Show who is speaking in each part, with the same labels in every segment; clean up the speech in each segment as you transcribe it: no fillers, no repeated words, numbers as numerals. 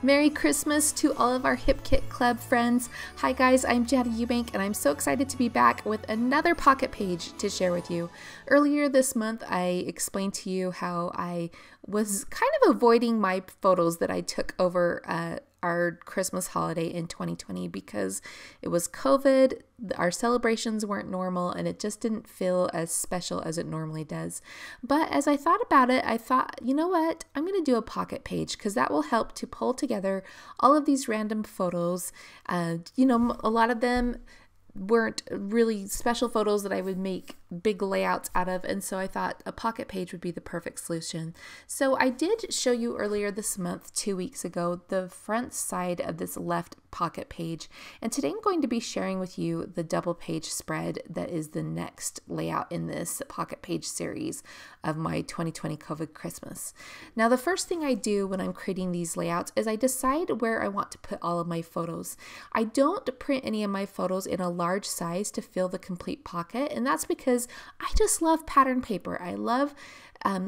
Speaker 1: Merry Christmas to all of our Hip Kit Club friends. Hi guys, I'm Jana Eubank and I'm so excited to be back with another pocket page to share with you. Earlier this month I explained to you how I was kind of avoiding my photos that I took over our Christmas holiday in 2020 because it was COVID, our celebrations weren't normal, and it just didn't feel as special as it normally does. But as I thought about it, I thought, you know what, I'm going to do a pocket page because that will help to pull together all of these random photos. A lot of them weren't really special photos that I would make big layouts out of, and so I thought a pocket page would be the perfect solution. So I did show you earlier this month, 2 weeks ago, the front side of this left pocket page, and today I'm going to be sharing with you the double page spread that is the next layout in this pocket page series of my 2020 COVID Christmas. Now the first thing I do when I'm creating these layouts is I decide where I want to put all of my photos. I don't print any of my photos in a large size to fill the complete pocket, and that's because I just love pattern paper. I love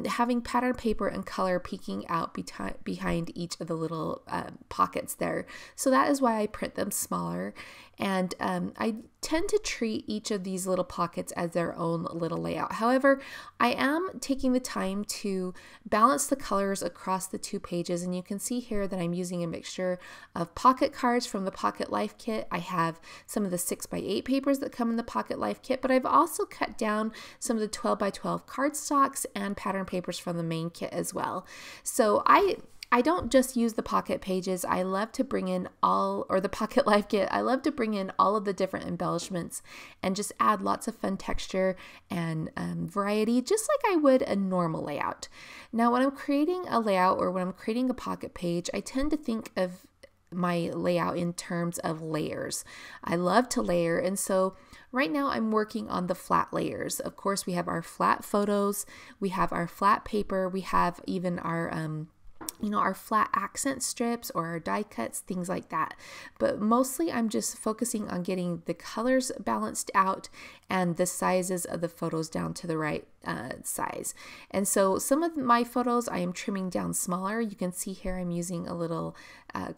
Speaker 1: having pattern paper and color peeking out behind each of the little pockets there. So that is why I print them smaller. And I tend to treat each of these little pockets as their own little layout. However, I am taking the time to balance the colors across the two pages, and you can see here that I'm using a mixture of pocket cards from the Pocket Life Kit. I have some of the 6x8 papers that come in the Pocket Life Kit, but I've also cut down some of the 12x12 cardstocks and pattern papers from the main kit as well. So I don't just use the pocket pages. I love to bring in the Pocket Life Kit. I love to bring in all of the different embellishments and just add lots of fun texture and variety, just like I would a normal layout. Now, when I'm creating a layout or when I'm creating a pocket page, I tend to think of my layout in terms of layers. I love to layer, and so right now I'm working on the flat layers. Of course, we have our flat photos, we have our flat paper, we have even our our flat accent strips or our die cuts, things like that. But mostly I'm just focusing on getting the colors balanced out and the sizes of the photos down to the right size. And so some of my photos I am trimming down smaller. You can see here I'm using a little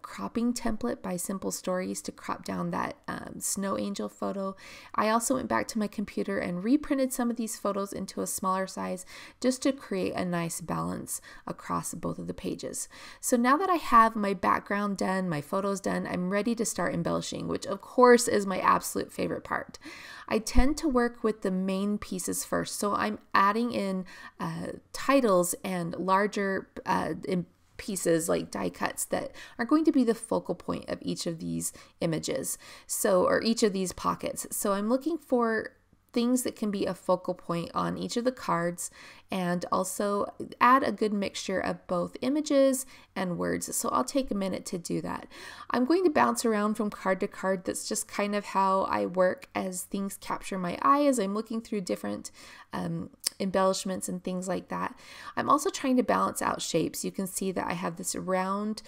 Speaker 1: cropping template by Simple Stories to crop down that snow angel photo. I also went back to my computer and reprinted some of these photos into a smaller size just to create a nice balance across both of the pages. So now that I have my background done, my photos done, I'm ready to start embellishing, which of course is my absolute favorite part. I tend to work with the main pieces first, so I'm adding in titles and larger pieces like die cuts that are going to be the focal point of each of these images, or each of these pockets. So I'm looking for things that can be a focal point on each of the cards and also add a good mixture of both images and words. So I'll take a minute to do that. I'm going to bounce around from card to card. That's just kind of how I work as things capture my eye as I'm looking through different embellishments and things like that. I'm also trying to balance out shapes. You can see that I have this round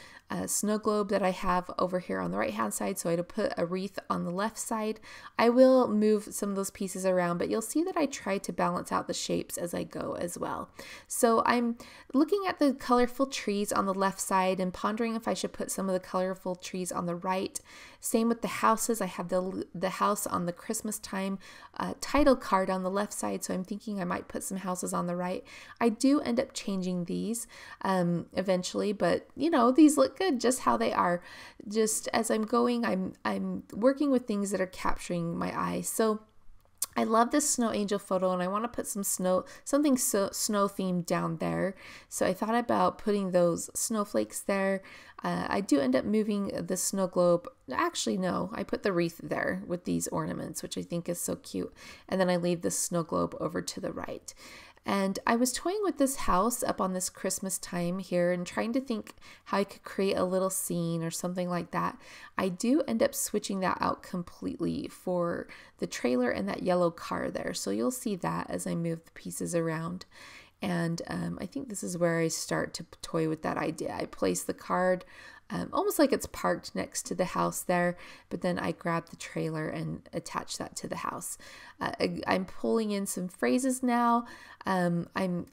Speaker 1: snow globe that I have over here on the right hand side, so I had to put a wreath on the left side. I will move some of those pieces around, but you'll see that I try to balance out the shapes as I go as well. So I'm looking at the colorful trees on the left side and pondering if I should put some of the colorful trees on the right. Same with the houses. I have the house on the Christmas time title card on the left side, so I'm thinking I might put some houses on the right. I do end up changing these eventually, but these look good just how they are. Just as I'm going, I'm working with things that are capturing my eye. So I love this snow angel photo, and I want to put something snow themed down there. So I thought about putting those snowflakes there. I do end up moving the snow globe. Actually, no, I put the wreath there with these ornaments, which I think is so cute. And then I leave the snow globe over to the right. And I was toying with this house up on this Christmas time here and trying to think how I could create a little scene or something like that. I do end up switching that out completely for the trailer and that yellow car there. So you'll see that as I move the pieces around. And I think this is where I start to toy with that idea. I place the card almost like it's parked next to the house there, but then I grab the trailer and attach that to the house. I'm pulling in some phrases now. I'm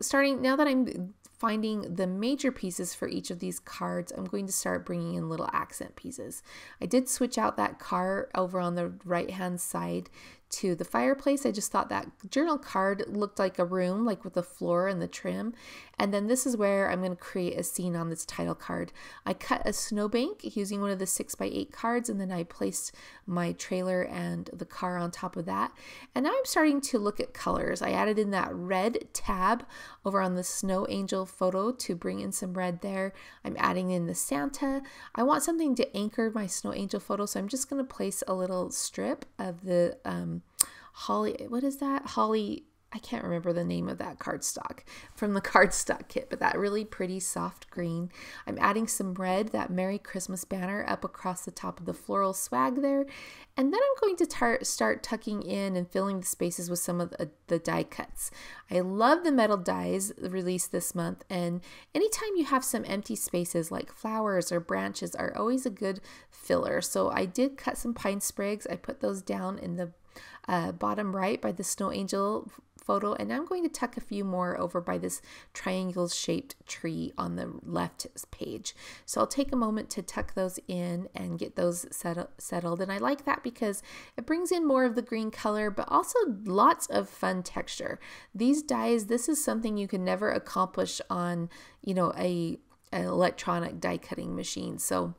Speaker 1: starting now that I'm finding the major pieces for each of these cards, I'm going to start bringing in little accent pieces. I did switch out that car over on the right hand side to the fireplace. I just thought that journal card looked like a room, like with the floor and the trim. And then this is where I'm going to create a scene on this title card. I cut a snowbank using one of the 6x8 cards, and then I placed my trailer and the car on top of that. And now I'm starting to look at colors. I added in that red tab over on the snow angel photo to bring in some red there. I'm adding in the Santa. I want something to anchor my snow angel photo, so I'm just going to place a little strip of the holly, what is that? Holly, I can't remember the name of that cardstock from the cardstock kit, but that really pretty soft green. I'm adding some red, that Merry Christmas banner up across the top of the floral swag there. And then I'm going to start tucking in and filling the spaces with some of the die cuts. I love the metal dies released this month, and anytime you have some empty spaces like flowers or branches are always a good filler. So I did cut some pine sprigs. I put those down in the bottom right by the snow angel photo, and I'm going to tuck a few more over by this triangle shaped tree on the left page. So I'll take a moment to tuck those in and get those settled, and I like that because it brings in more of the green color, but also lots of fun texture. These dies, this is something you can never accomplish on, you know, an electronic die cutting machine. So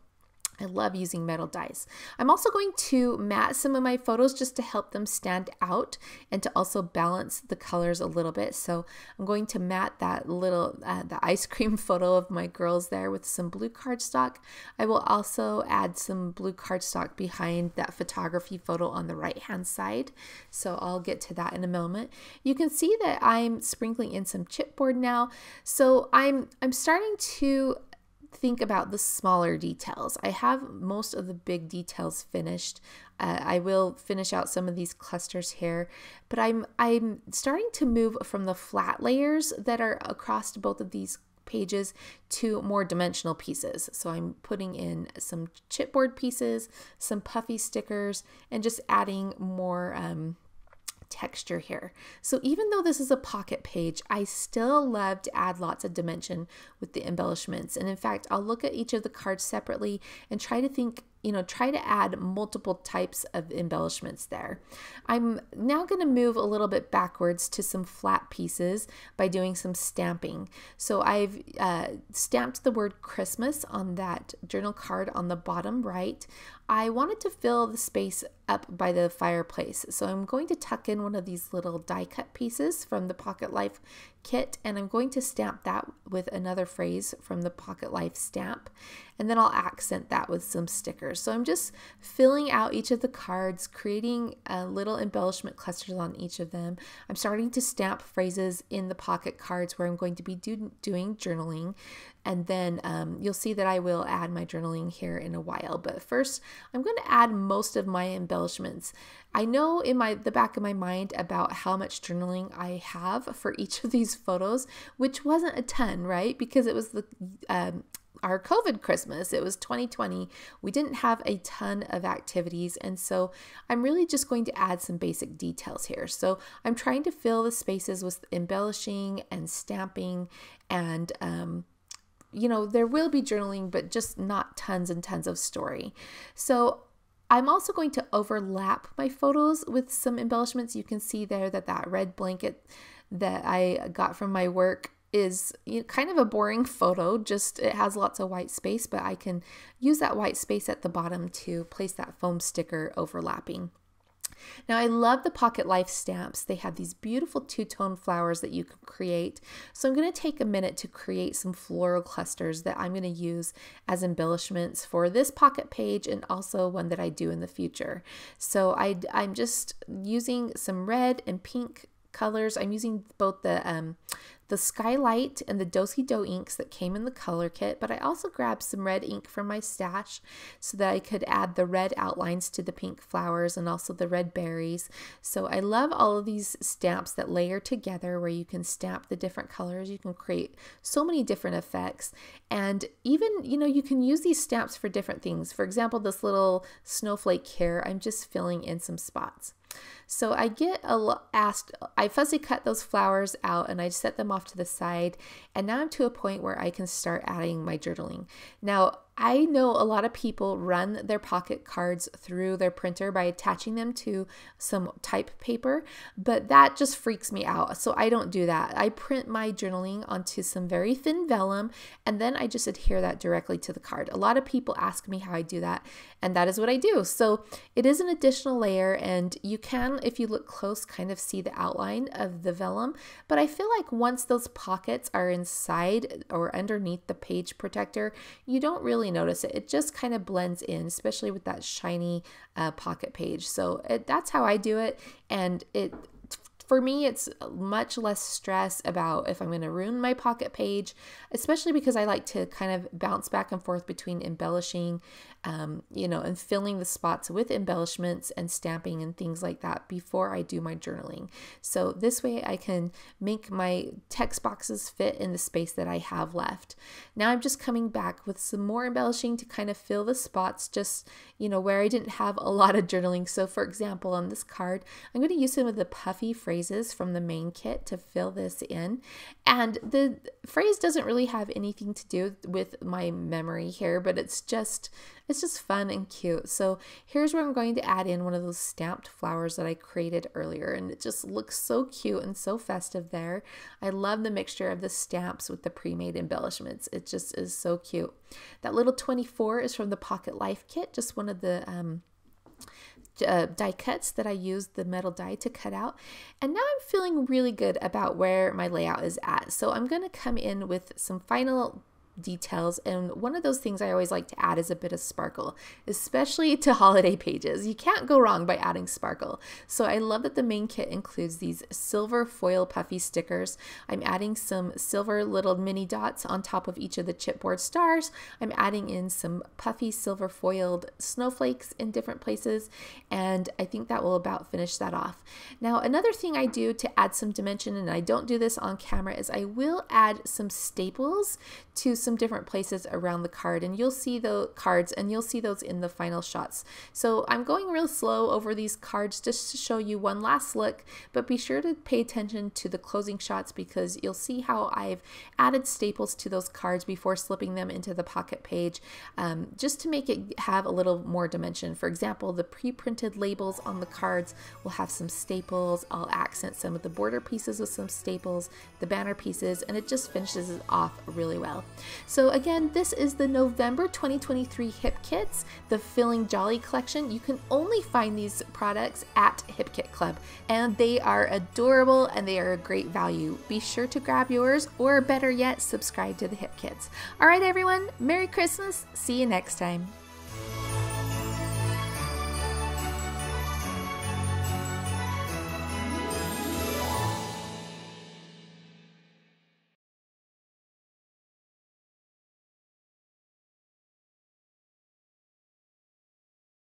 Speaker 1: I love using metal dies. I'm also going to matte some of my photos just to help them stand out and to also balance the colors a little bit. So I'm going to matte that little, the ice cream photo of my girls there with some blue cardstock. I will also add some blue cardstock behind that photography photo on the right hand side. So I'll get to that in a moment. You can see that I'm sprinkling in some chipboard now. So I'm starting to think about the smaller details. I have most of the big details finished. I will finish out some of these clusters here, but I'm starting to move from the flat layers that are across both of these pages to more dimensional pieces. So I'm putting in some chipboard pieces, some puffy stickers, and just adding more texture here. So even though this is a pocket page, I still love to add lots of dimension with the embellishments. And in fact, I'll look at each of the cards separately and try to think, you know, try to add multiple types of embellishments there. I'm now going to move a little bit backwards to some flat pieces by doing some stamping. So I've stamped the word Christmas on that journal card on the bottom right. I wanted to fill the space up by the fireplace. So I'm going to tuck in one of these little die cut pieces from the Pocket Life kit, and I'm going to stamp that with another phrase from the Pocket Life stamp, and then I'll accent that with some stickers. So I'm just filling out each of the cards, creating little embellishment clusters on each of them. I'm starting to stamp phrases in the pocket cards where I'm going to be doing journaling, and then you'll see that I will add my journaling here in a while. But first, I'm going to add most of my embellishments. I know in the back of my mind about how much journaling I have for each of these photos, which wasn't a ton, right? Because it was our COVID Christmas. It was 2020. We didn't have a ton of activities, and so I'm really just going to add some basic details here. So I'm trying to fill the spaces with embellishing and stamping, and you know, there will be journaling, but just not tons and tons of story. So I'm also going to overlap my photos with some embellishments. You can see there that that red blanket that I got from my work is, you know, kind of a boring photo, just it has lots of white space, but I can use that white space at the bottom to place that foam sticker overlapping. Now I love the Pocket Life stamps. They have these beautiful two-tone flowers that you can create. So I'm going to take a minute to create some floral clusters that I'm going to use as embellishments for this pocket page and also one that I do in the future. So I'm just using some red and pink colors. I'm using both the Skylight and the Do-Si-Do inks that came in the color kit, but I also grabbed some red ink from my stash so that I could add the red outlines to the pink flowers and also the red berries. So I love all of these stamps that layer together where you can stamp the different colors. You can create so many different effects, and even, you know, you can use these stamps for different things. For example, this little snowflake here, I'm just filling in some spots. So I get asked, I fussy cut those flowers out and I set them off to the side. And now I'm to a point where I can start adding my journaling. Now, I know a lot of people run their pocket cards through their printer by attaching them to some type paper, but that just freaks me out. So I don't do that. I print my journaling onto some very thin vellum, and then I just adhere that directly to the card. A lot of people ask me how I do that, and that is what I do. So it is an additional layer, and you can, if you look close, kind of see the outline of the vellum, but I feel like once those pockets are inside or underneath the page protector, you don't really notice it. It just kind of blends in, especially with that shiny pocket page. So that's how I do it, and for me, it's much less stress about if I'm going to ruin my pocket page, especially because I like to kind of bounce back and forth between embellishing, and filling the spots with embellishments and stamping and things like that before I do my journaling. So this way I can make my text boxes fit in the space that I have left. Now I'm just coming back with some more embellishing to kind of fill the spots just, where I didn't have a lot of journaling. So for example, on this card, I'm going to use some of the puffy phrases from the main kit to fill this in. And the phrase doesn't really have anything to do with my memory here, but it's just fun and cute. So here's where I'm going to add in one of those stamped flowers that I created earlier, and it just looks so cute and so festive there. I love the mixture of the stamps with the pre-made embellishments. It just is so cute. That little 24 is from the Pocket Life kit, just one of the die cuts that I used the metal die to cut out. And now I'm feeling really good about where my layout is at. So I'm going to come in with some final details, and one of those things I always like to add is a bit of sparkle, especially to holiday pages. You can't go wrong by adding sparkle. So I love that the main kit includes these silver foil puffy stickers. I'm adding some silver little mini dots on top of each of the chipboard stars. I'm adding in some puffy silver foiled snowflakes in different places, and I think that will about finish that off. Now another thing I do to add some dimension, and I don't do this on camera, is I will add some staples to some different places around the card, and you'll see the cards and you'll see those in the final shots. So I'm going real slow over these cards just to show you one last look, but be sure to pay attention to the closing shots because you'll see how I've added staples to those cards before slipping them into the pocket page, just to make it have a little more dimension. For example, the pre-printed labels on the cards will have some staples. I'll accent some of the border pieces with some staples, the banner pieces, and it just finishes it off really well. So again, this is the November 2023 Hip Kits, the Feeling Jolly collection. You can only find these products at Hip Kit Club, and they are adorable and they are a great value. Be sure to grab yours, or better yet, subscribe to the Hip Kits. All right, everyone, Merry Christmas. See you next time.